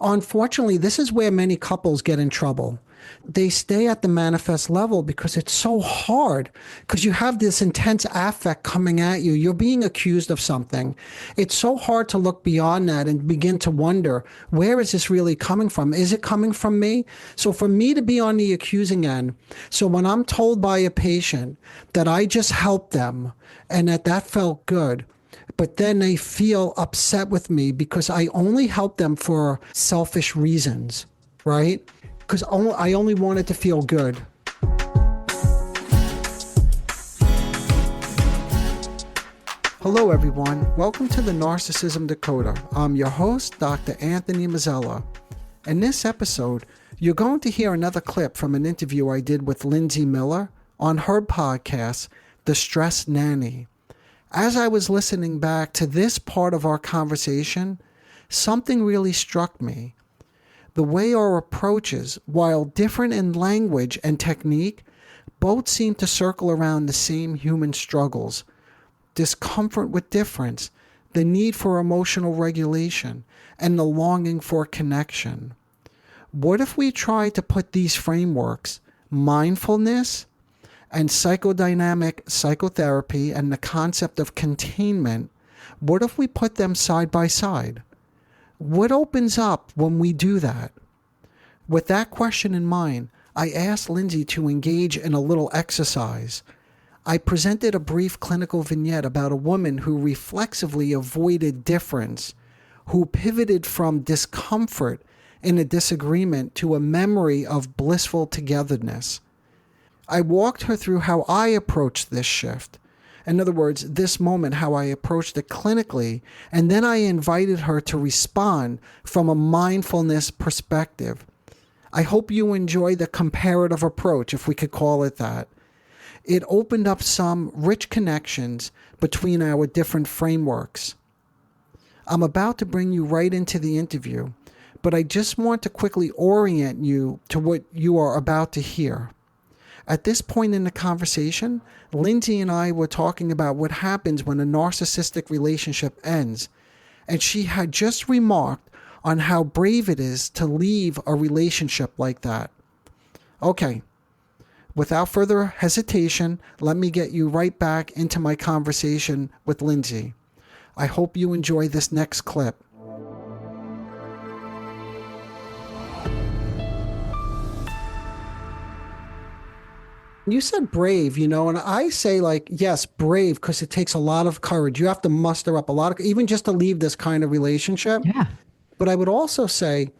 Unfortunately, this is where many couples get in trouble. They stay at the manifest level because it's so hard, because you have this intense affect coming at you. You're being accused of something. It's so hard to look beyond that and begin to wonder, where is this really coming from? Is it coming from me? So for me to be on the accusing end, so when I'm told by a patient that I just helped them and that felt good, but then they feel upset with me because I only help them for selfish reasons, right? Because I only wanted to feel good. Hello, everyone. Welcome to the Narcissism Decoder. I'm your host, Dr. Anthony Mazzella. In this episode, you're going to hear another clip from an interview I did with Lindsey Miller on her podcast, The Stress Nanny. As I was listening back to this part of our conversation, something really struck me. The way our approaches, while different in language and technique, both seem to circle around the same human struggles: discomfort with difference, the need for emotional regulation, and the longing for connection. What if we try to put these frameworks, mindfulness and psychodynamic psychotherapy and the concept of containment, what if we put them side by side? What opens up when we do that? With that question in mind, I asked Lindsey to engage in a little exercise. I presented a brief clinical vignette about a woman who reflexively avoided difference, who pivoted from discomfort in a disagreement to a memory of blissful togetherness. I walked her through how I approached this shift. In other words, this moment, how I approached it clinically, and then I invited her to respond from a mindfulness perspective. I hope you enjoy the comparative approach, if we could call it that. It opened up some rich connections between our different frameworks. I'm about to bring you right into the interview, but I just want to quickly orient you to what you are about to hear. At this point in the conversation, Lindsey and I were talking about what happens when a narcissistic relationship ends, and she had just remarked on how brave it is to leave a relationship like that. Okay, without further hesitation, let me get you right back into my conversation with Lindsey. I hope you enjoy this next clip. You said brave, and I say yes, brave, because it takes a lot of courage. You have to muster up a lot of, even just to leave this kind of relationship. Yeah. But I would also say,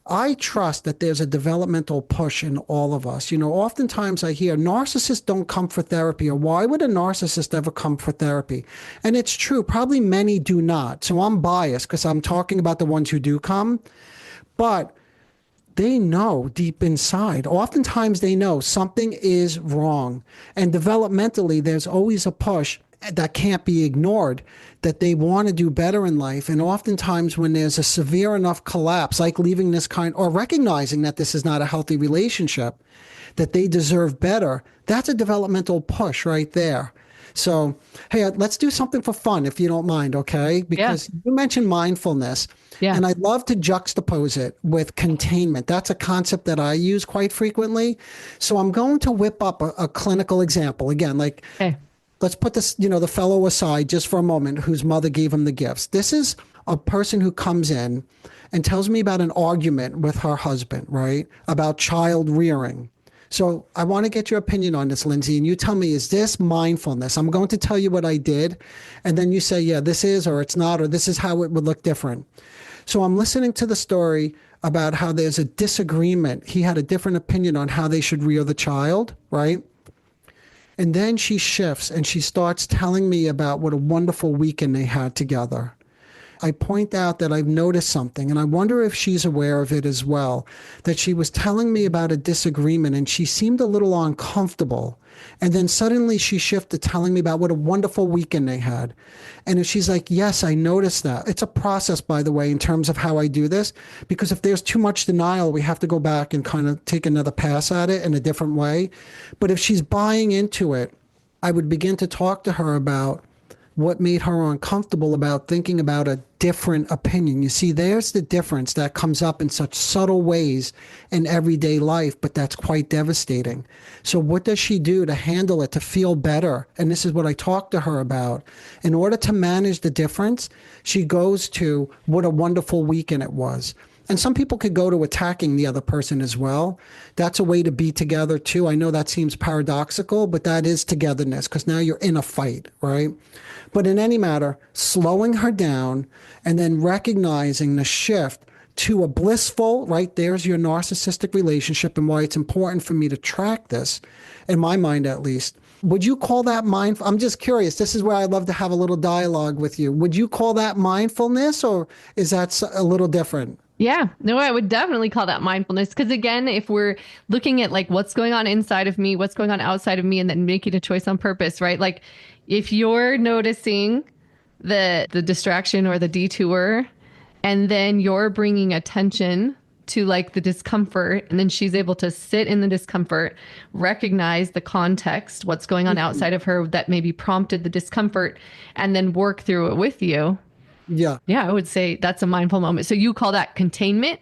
I trust that there's a developmental push in all of us. Oftentimes I hear narcissists don't come for therapy, or why would a narcissist ever come for therapy? And it's true, probably many do not. So I'm biased because I'm talking about the ones who do come. But they know deep inside. Oftentimes they know something is wrong. And developmentally, there's always a push that can't be ignored, that they want to do better in life. And oftentimes when there's a severe enough collapse, like leaving this kind, or recognizing that this is not a healthy relationship, that they deserve better, that's a developmental push right there. So, hey, let's do something for fun, if you don't mind, okay? Because you mentioned mindfulness. Yeah. And I'd love to juxtapose it with containment. That's a concept that I use quite frequently. So I'm going to whip up a clinical example. Again, let's put this, the fellow aside just for a moment whose mother gave him the gifts. This is a person who comes in and tells me about an argument with her husband, right? About child rearing. So I want to get your opinion on this, Lindsey, and you tell me, is this mindfulness? I'm going to tell you what I did, and then you say, yeah, this is, or it's not, or this is how it would look different. So I'm listening to the story about how there's a disagreement. He had a different opinion on how they should rear the child, right? And then she shifts and she starts telling me about what a wonderful weekend they had together. I point out that I've noticed something, and I wonder if she's aware of it as well, that she was telling me about a disagreement and she seemed a little uncomfortable. And then suddenly she shifted telling me about what a wonderful weekend they had. And she's like, yes, I noticed that. It's a process, by the way, in terms of how I do this, because if there's too much denial, we have to go back and kind of take another pass at it in a different way. But if she's buying into it, I would begin to talk to her about what made her uncomfortable about thinking about a different opinion. You see, there's the difference that comes up in such subtle ways in everyday life, but that's quite devastating. So what does she do to handle it, to feel better? And this is what I talked to her about. In order to manage the difference, she goes to what a wonderful weekend it was. And some people could go to attacking the other person as well. That's a way to be together too. I know that seems paradoxical, but that is togetherness, because now you're in a fight, right? But in any matter, slowing her down and then recognizing the shift to a blissful, right? There's your narcissistic relationship, and why it's important for me to track this, in my mind at least. Would you call that mindful? I'm just curious. This is where I'd love to have a little dialogue with you. Would you call that mindfulness, or is that a little different? Yeah, no, I would definitely call that mindfulness. Because again, if we're looking at like what's going on inside of me, what's going on outside of me, and then making a choice on purpose, right? Like if you're noticing the distraction or the detour, and then you're bringing attention to like the discomfort, and then she's able to sit in the discomfort, recognize the context, what's going on outside of her that maybe prompted the discomfort, and then work through it with you. Yeah. Yeah, I would say that's a mindful moment. So you call that containment?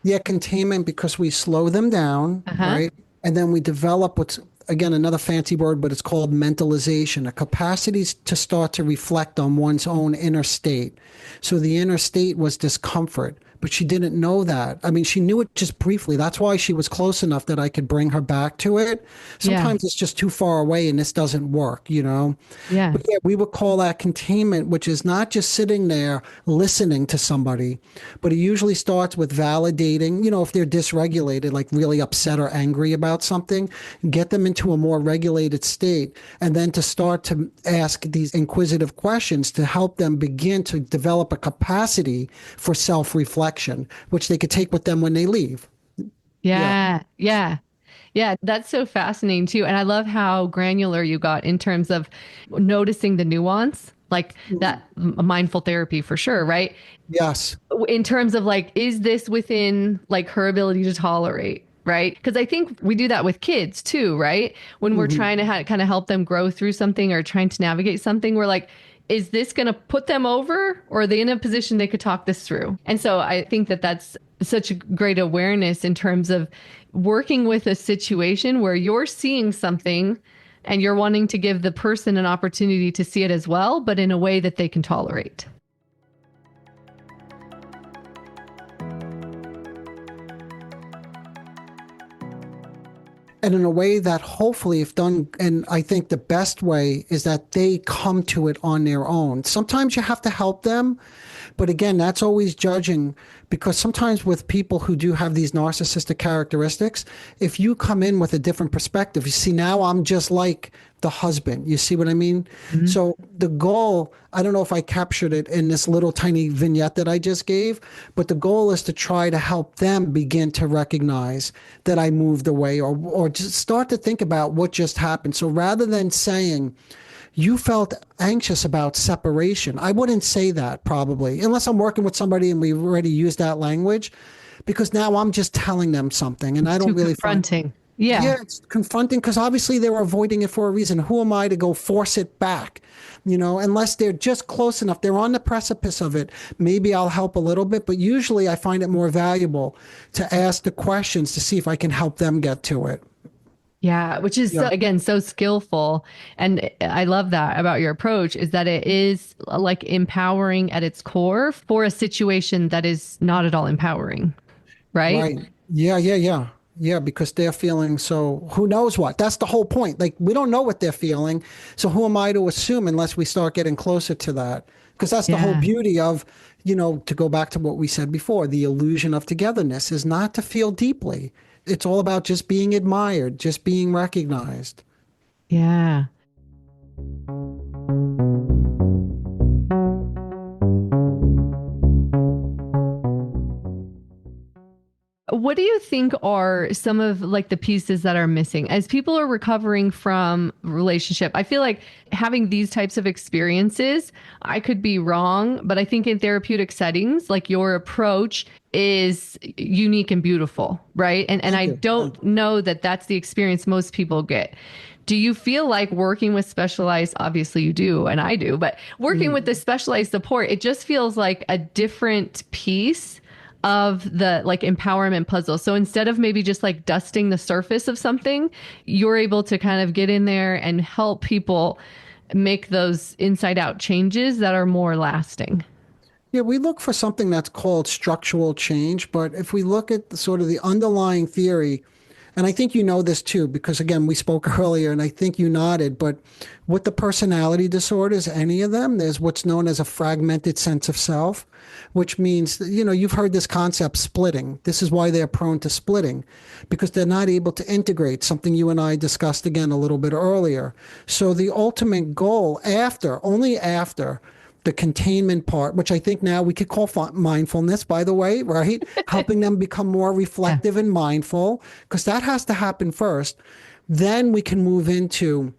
Yeah, containment, because we slow them down, right? And then we develop what's, again, another fancy word, but it's called mentalization, a capacity to start to reflect on one's own inner state. So the inner state was discomfort, but she didn't know that. I mean, she knew it just briefly. That's why she was close enough that I could bring her back to it. Sometimes it's just too far away and this doesn't work, you know? Yeah. But yeah, we would call that containment, which is not just sitting there listening to somebody, but it usually starts with validating, you know, if they're dysregulated, like really upset or angry about something, get them into a more regulated state, and then to start to ask these inquisitive questions to help them begin to develop a capacity for self-reflection, which they could take with them when they leave. Yeah. Yeah. Yeah. That's so fascinating too. And I love how granular you got in terms of noticing the nuance, like that mindful therapy for sure, right? Yes. In terms of like, is this within like her ability to tolerate? Right. Because I think we do that with kids too, right? When we're trying to kind of help them grow through something or trying to navigate something, we're like, is this going to put them over, or are they in a position they could talk this through? And so I think that that's such a great awareness in terms of working with a situation where you're seeing something and you're wanting to give the person an opportunity to see it as well, but in a way that they can tolerate. And in a way that hopefully, if done, and I think the best way is that they come to it on their own. Sometimes you have to help them, but again, that's always judging, because sometimes with people who do have these narcissistic characteristics, if you come in with a different perspective, you see, now I'm just like the husband. You see what I mean? So the goal, I don't know if I captured it in this little tiny vignette that I just gave, but the goal is to try to help them begin to recognize that I moved away, or just start to think about what just happened. So rather than saying, you felt anxious about separation, I wouldn't say that probably, unless I'm working with somebody and we've already used that language, because now I'm just telling them something and I don't really confronting. Yeah, it's confronting, because obviously they were avoiding it for a reason. Who am I to go force it back? You know, unless they're just close enough, they're on the precipice of it. Maybe I'll help a little bit, but usually I find it more valuable to ask the questions to see if I can help them get to it. Yeah, which is, again, so skillful. And I love that about your approach, is that it is like empowering at its core for a situation that is not at all empowering. Right? Right. Yeah. Yeah, because they're feeling, so who knows what? That's the whole point. Like, we don't know what they're feeling. So who am I to assume unless we start getting closer to that? Because that's the whole beauty of, you know, to go back to what we said before, the illusion of togetherness is not to feel deeply. It's all about just being admired, just being recognized. Yeah. What do you think are some of like the pieces that are missing as people are recovering from relationship? I feel like having these types of experiences, I could be wrong, but I think in therapeutic settings, like your approach is unique and beautiful, right? And I don't know that that's the experience most people get. Do you feel like working with specialized, obviously you do, and I do, but working with the specialized support, it just feels like a different piece of the like empowerment puzzle. So instead of maybe just like dusting the surface of something, you're able to kind of get in there and help people make those inside out changes that are more lasting. Yeah, we look for something that's called structural change, but if we look at the sort of the underlying theory, and I think you know this too, because again, we spoke earlier and I think you nodded, but with the personality disorders, any of them, there's what's known as a fragmented sense of self, which means, you know, you've heard this concept splitting. This is why they're prone to splitting, because they're not able to integrate, something you and I discussed again a little bit earlier. So the ultimate goal only after the containment part, which I think now we could call mindfulness, by the way, right? Helping them become more reflective and mindful, because that has to happen first. Then we can move into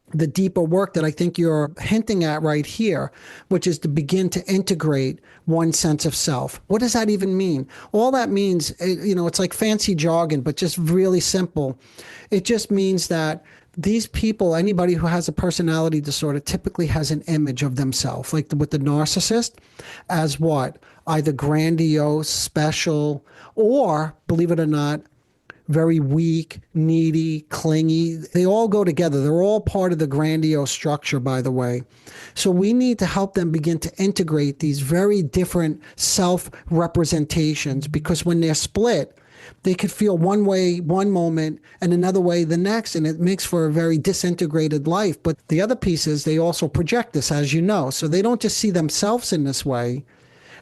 the deeper work that I think you're hinting at right here, which is to begin to integrate one sense of self. What does that even mean? All that means, you know, it's like fancy jargon, but just really simple. It just means that these people, anybody who has a personality disorder, typically has an image of themselves, like with the narcissist, as what? Either grandiose, special, or, believe it or not, very weak, needy, clingy. They all go together. They're all part of the grandiose structure, by the way. So we need to help them begin to integrate these very different self-representations, because when they're split, they could feel one way one moment and another way the next, and it makes for a very disintegrated life. But the other piece is they also project this, as you know. So they don't just see themselves in this way,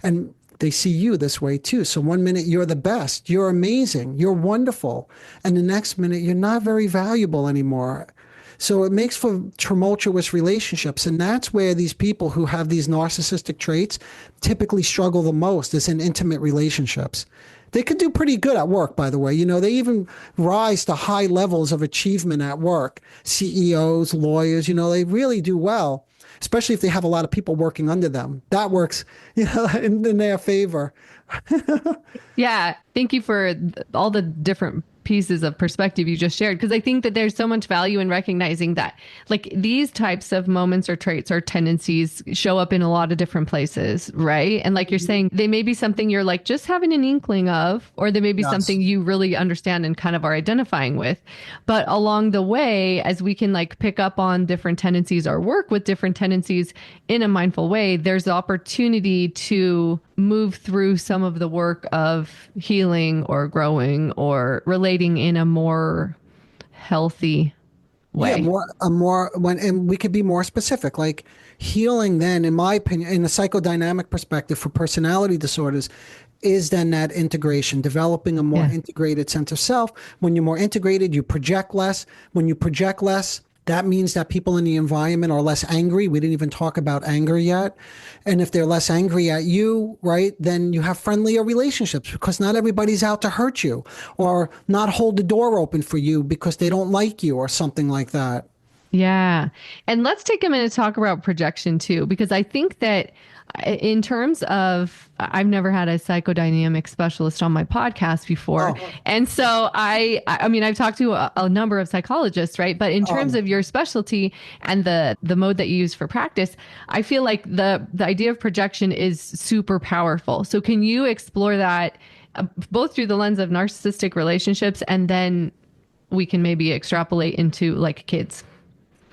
and they see you this way too. So one minute you're the best, you're amazing, you're wonderful, and the next minute you're not very valuable anymore. So it makes for tumultuous relationships. And that's where these people who have these narcissistic traits typically struggle the most, is in intimate relationships. They could do pretty good at work, by the way. You know, they even rise to high levels of achievement at work. CEOs, lawyers, you know, they really do well, especially if they have a lot of people working under them. That works, you know, in their favor. Yeah. Thank you for all the different pieces of perspective you just shared, because I think that there's so much value in recognizing that like these types of moments or traits or tendencies show up in a lot of different places, right? And like you're saying, they may be something you're like just having an inkling of, or they may be something you really understand and kind of are identifying with. But along the way, as we can like pick up on different tendencies or work with different tendencies in a mindful way, there's the opportunity to move through some of the work of healing or growing or relating in a more healthy way. Yeah, and we could be more specific. Like healing, then, in my opinion, in a psychodynamic perspective for personality disorders, is then that integration, developing a more integrated sense of self. When you're more integrated, you project less. When you project less, that means that people in the environment are less angry. We didn't even talk about anger yet. And if they're less angry at you, right, then you have friendlier relationships, because not everybody's out to hurt you or not hold the door open for you because they don't like you or something like that. Yeah. And let's take a minute to talk about projection too, because I think that in terms of, I've never had a psychodynamic specialist on my podcast before. Oh. And so I mean, I've talked to a number of psychologists, right? But in terms of your specialty and the mode that you use for practice, I feel like the idea of projection is super powerful. So can you explore that both through the lens of narcissistic relationships, and then we can maybe extrapolate into like kids?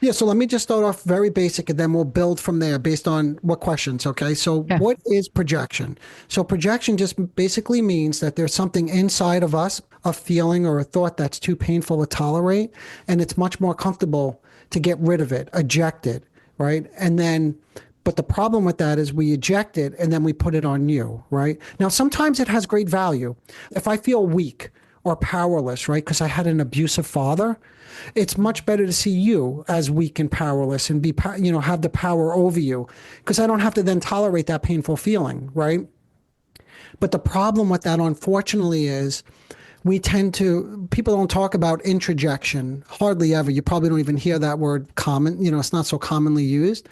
Yeah, so let me just start off very basic, and then we'll build from there based on what questions, okay? So What is projection? So projection just basically means that there's something inside of us, a feeling or a thought that's too painful to tolerate, and it's much more comfortable to get rid of it, eject it, right? But the problem with that is we eject it and then we put it on you, right? Now, sometimes it has great value. If I feel weak or powerless, right, because I had an abusive father, it's much better to see you as weak and powerless and be, have the power over you, because I don't have to then tolerate that painful feeling, right? But the problem with that, unfortunately, is people don't talk about introjection, hardly ever. You probably don't even hear that word common, it's not so commonly used.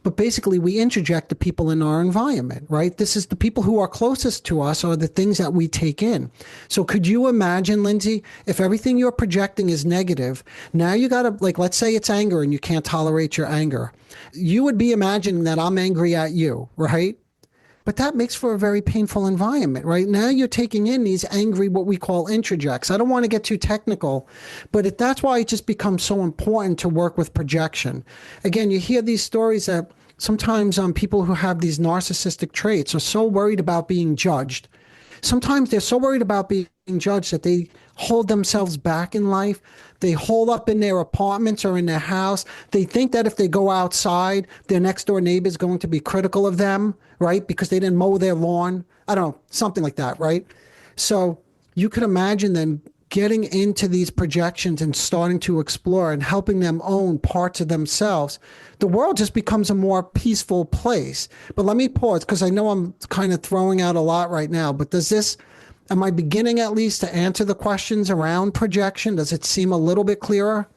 But basically, we interject the people in our environment, right? This is the people who are closest to us are the things that we take in. So could you imagine, Lindsey, if everything you're projecting is negative, now you got to, like, let's say it's anger and you can't tolerate your anger. You would be imagining that I'm angry at you, right? But that makes for a very painful environment, right? Now you're taking in these angry, what we call introjects. I don't want to get too technical, but that's why it just becomes so important to work with projection. Again, you hear these stories that sometimes people who have these narcissistic traits are so worried about being judged. Sometimes they're so worried about being judged that they hold themselves back in life. They hole up in their apartments or in their house. They think that if they go outside, their next door neighbor is going to be critical of them, right? Because they didn't mow their lawn. I don't know, something like that, right? So you could imagine them getting into these projections and starting to explore and helping them own parts of themselves. The world just becomes a more peaceful place. But let me pause because I know I'm kind of throwing out a lot right now, but am I beginning at least to answer the questions around projection? Does it seem a little bit clearer?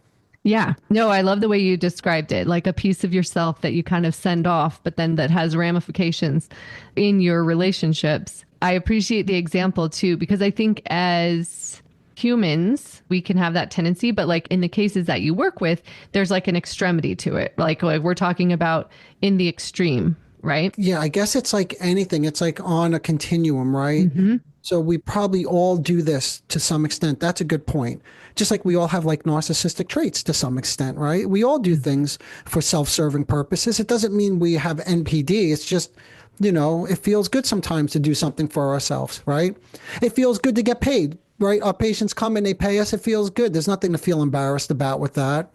Yeah. No, I love the way you described it, like a piece of yourself that you kind of send off, but then that has ramifications in your relationships. I appreciate the example too, because I think as humans, we can have that tendency, but like in the cases that you work with, there's like an extremity to it. Like we're talking about in the extreme, right? Yeah, I guess it's like anything. It's like on a continuum, right? Mm-hmm. So we probably all do this to some extent. That's a good point. Just like we all have like narcissistic traits to some extent, right? We all do things for self-serving purposes. It doesn't mean we have NPD. It's just, it feels good sometimes to do something for ourselves, right? It feels good to get paid, right? Our patients come and they pay us. It feels good. There's nothing to feel embarrassed about with that.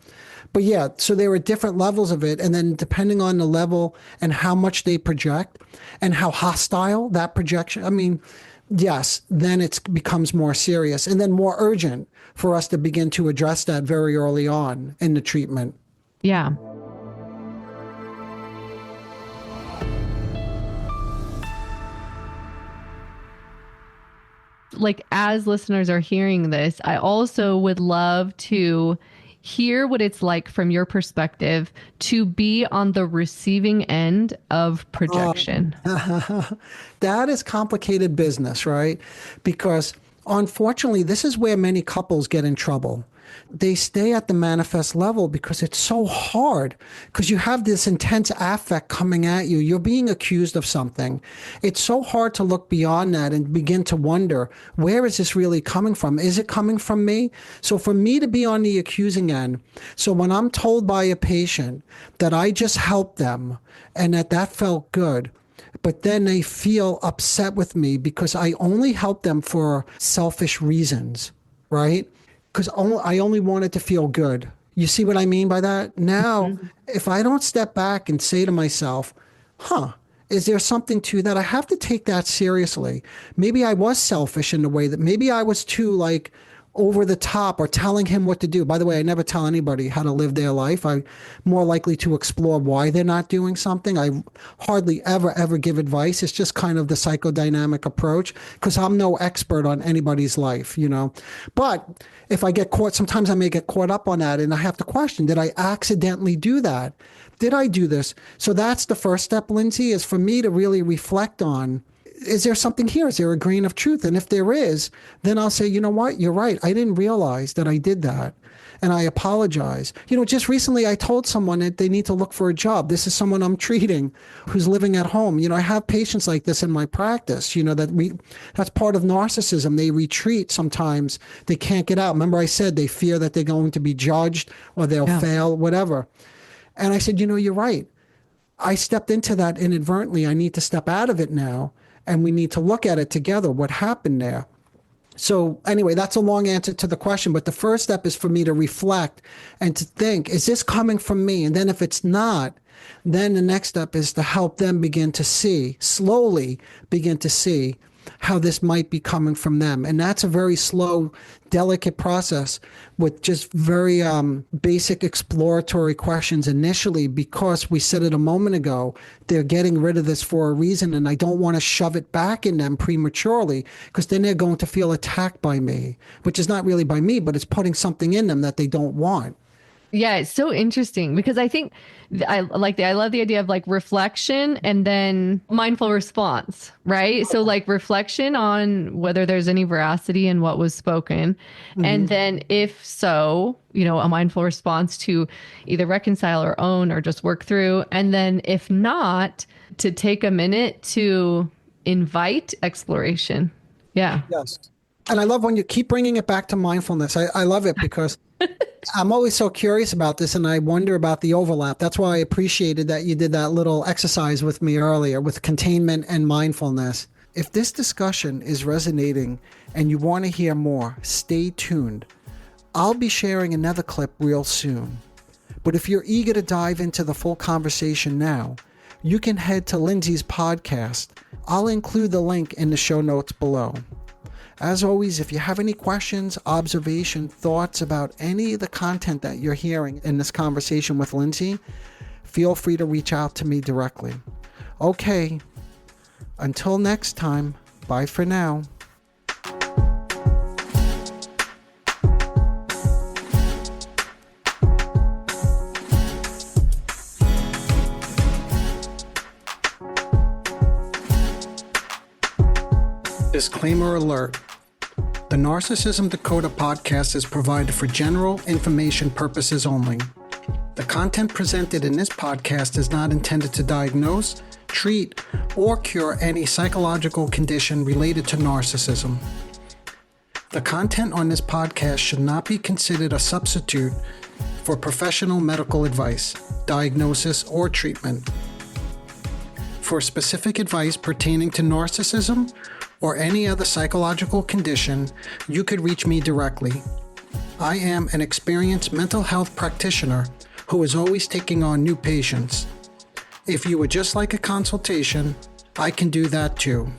But yeah, so there are different levels of it. And then depending on the level and how much they project and how hostile that projection, yes, then it becomes more serious and then more urgent for us to begin to address that very early on in the treatment. Yeah. Like as listeners are hearing this, I also would love to hear what it's like from your perspective to be on the receiving end of projection. That is complicated business, right? Because unfortunately, this is where many couples get in trouble. They stay at the manifest level because it's so hard, because you have this intense affect coming at you. You're being accused of something. It's so hard to look beyond that and begin to wonder, where is this really coming from? Is it coming from me? So for me to be on the accusing end, so when I'm told by a patient that I just helped them and that felt good, but then they feel upset with me because I only helped them for selfish reasons, right? Because I only wanted to feel good. You see what I mean by that? Now, if I don't step back and say to myself, is there something to that? I have to take that seriously. Maybe I was selfish in the way that maybe I was too like over the top or telling him what to do. By the way, I never tell anybody how to live their life. I'm more likely to explore why they're not doing something. I hardly ever give advice. It's just kind of the psychodynamic approach because I'm no expert on anybody's life, But if I get caught, sometimes I may get caught up on that and I have to question, did I accidentally do that? Did I do this? So that's the first step, Lindsey, is for me to really reflect on, is there something here? Is there a grain of truth? And if there is, then I'll say, you know what? You're right. I didn't realize that I did that. And I apologize. Just recently I told someone that they need to look for a job. This is someone I'm treating who's living at home. I have patients like this in my practice, that's part of narcissism. They retreat sometimes. They can't get out. Remember I said they fear that they're going to be judged or they'll fail, whatever. And I said, you're right. I stepped into that inadvertently. I need to step out of it now. And we need to look at it together, what happened there. So anyway, that's a long answer to the question. But the first step is for me to reflect and to think, is this coming from me? And then if it's not, then the next step is to help them begin to see, slowly begin to see how this might be coming from them. And that's a very slow, delicate process with just very basic exploratory questions initially, because we said it a moment ago, they're getting rid of this for a reason, and I don't want to shove it back in them prematurely, because then they're going to feel attacked by me, which is not really by me, but it's putting something in them that they don't want. Yeah, it's so interesting because I think I love the idea of like reflection and then mindful response, right? So like reflection on whether there's any veracity in what was spoken. And then if so, a mindful response to either reconcile or own or just work through. And then if not, to take a minute to invite exploration. Yeah. Yes. And I love when you keep bringing it back to mindfulness. I love it because I'm always so curious about this and I wonder about the overlap. That's why I appreciated that you did that little exercise with me earlier with containment and mindfulness. If this discussion is resonating and you want to hear more, stay tuned. I'll be sharing another clip real soon. But if you're eager to dive into the full conversation now, you can head to Lindsey's podcast. I'll include the link in the show notes below. As always, if you have any questions, observations, thoughts about any of the content that you're hearing in this conversation with Lindsey, feel free to reach out to me directly. Okay, until next time, bye for now. Disclaimer alert. The Narcissism Decoder podcast is provided for general information purposes only. The content presented in this podcast is not intended to diagnose, treat, or cure any psychological condition related to narcissism. The content on this podcast should not be considered a substitute for professional medical advice, diagnosis, or treatment. For specific advice pertaining to narcissism or any other psychological condition, you could reach me directly. I am an experienced mental health practitioner who is always taking on new patients. If you would just like a consultation, I can do that too.